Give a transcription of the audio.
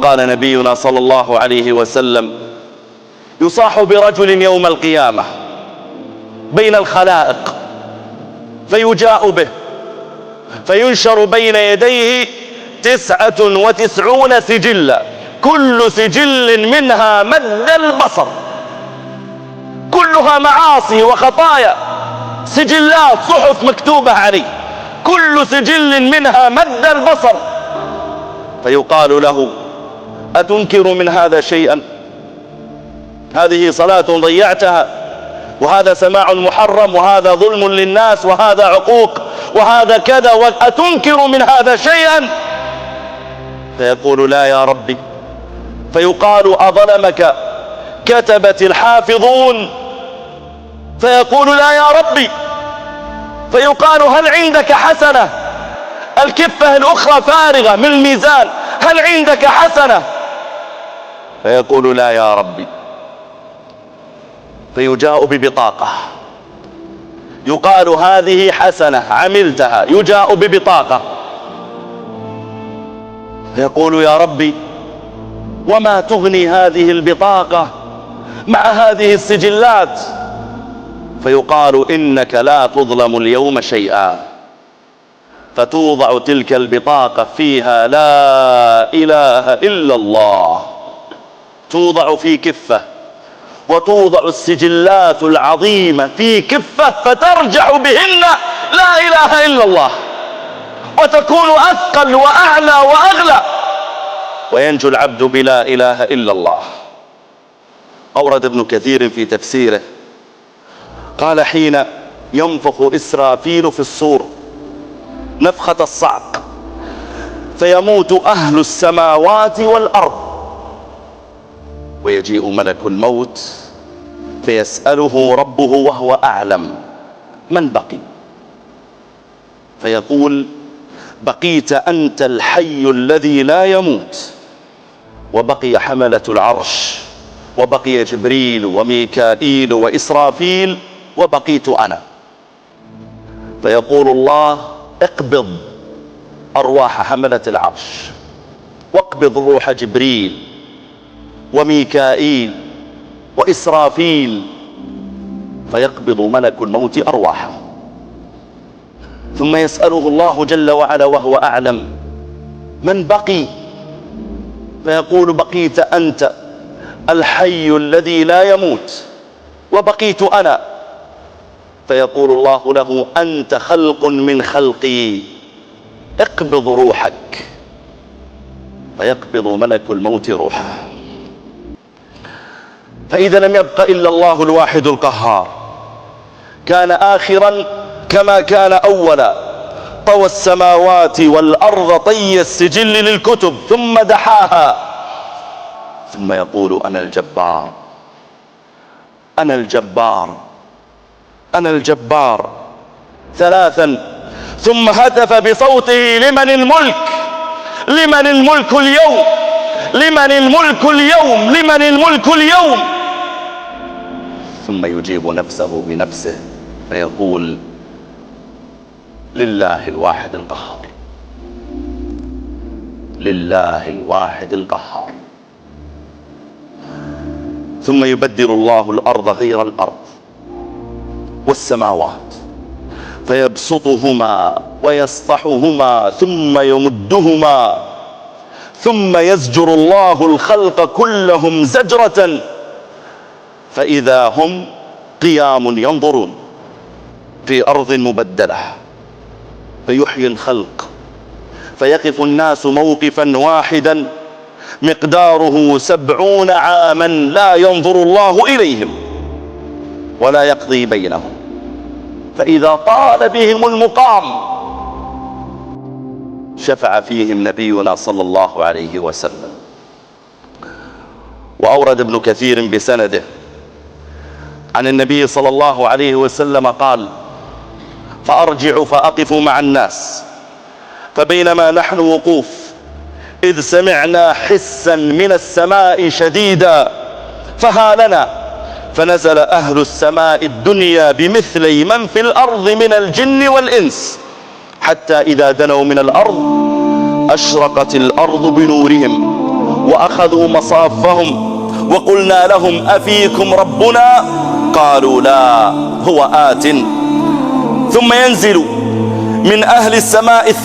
قال نبينا صلى الله عليه وسلم: يصاح برجل يوم القيامة بين الخلائق فيجاء به فينشر بين يديه 99 سجلا، كل سجل منها مد البصر، كلها معاصي وخطايا، سجلات صحف مكتوبة عليه، كل سجل منها مد البصر. فيقال له: أتنكر من هذا شيئا؟ هذه صلاة ضيعتها، وهذا سماع محرم، وهذا ظلم للناس، وهذا عقوق، وهذا كذا، أتنكر من هذا شيئا؟ فيقول: لا يا ربي. فيقال: أظلمك كتبت الحافظون؟ فيقول: لا يا ربي. فيقال: هل عندك حسنة؟ الكفة الأخرى فارغة من الميزان، هل عندك حسنة؟ فيقول: لا يا ربي. فيجاء ببطاقة، يقال: هذه حسنة عملتها، يجاء ببطاقة. فيقول: يا ربي، وما تغني هذه البطاقة مع هذه السجلات؟ فيقال: إنك لا تظلم اليوم شيئا. فتوضع تلك البطاقة فيها لا إله إلا الله، توضع في كفة، وتوضع السجلات العظيمة في كفة، فترجع بهن لا إله إلا الله، وتكون أثقل وأعلى وأغلى، وينجو العبد بلا إله إلا الله. أورد ابن كثير في تفسيره قال: حين ينفخ إسرافيل في الصور نفخة الصعق فيموت أهل السماوات والأرض، ويجيء ملك الموت فيسأله ربه وهو أعلم: من بقي؟ فيقول: بقيت أنت الحي الذي لا يموت، وبقي حملة العرش، وبقي جبريل وميكائيل وإسرافيل، وبقيت أنا. فيقول الله: اقبض أرواح حملة العرش، واقبض روح جبريل وميكائيل وإسرافيل. فيقبض ملك الموت أرواحه، ثم يسأله الله جل وعلا وهو أعلم: من بقي؟ فيقول: بقيت أنت الحي الذي لا يموت، وبقيت أنا. فيقول الله له: أنت خلق من خلقي، اقبض روحك. فيقبض ملك الموت روحه. فإذا لم يبق إلا الله الواحد القهار، كان آخرا كما كان أولا، طوى السماوات والأرض طي السجل للكتب ثم دحاها، ثم يقول: أنا الجبار، أنا الجبار، أنا الجبار، ثلاثا، ثم هتف بصوته: لمن الملك؟ لمن الملك اليوم؟ لمن الملك اليوم؟ لمن الملك اليوم؟ ثم يجيب نفسه بنفسه فيقول: لله الواحد القهار، لله الواحد القهار. ثم يبدل الله الأرض غير الأرض والسماوات، فيبسطهما ويسطحهما ثم يمدهما، ثم يزجر الله الخلق كلهم زجرة، فإذا هم قيام ينظرون في أرض مبدلة. فيحيي الخلق، فيقف الناس موقفا واحدا مقداره 70 عاما، لا ينظر الله إليهم ولا يقضي بينهم. فإذا طال بهم المقام شفع فيهم نبينا صلى الله عليه وسلم. وأورد ابن كثير بسنده عن النبي صلى الله عليه وسلم قال: فأرجع فأقف مع الناس، فبينما نحن وقوف إذ سمعنا حسا من السماء شديدا فهالنا، فنزل أهل السماء الدنيا بمثلي من في الأرض من الجن والإنس، حتى إذا دنوا من الأرض أشرقت الأرض بنورهم وأخذوا مصافهم وقلنا لهم أفيكم ربنا؟ قالوا لا، هو آت. ثم ينزل من أهل السماء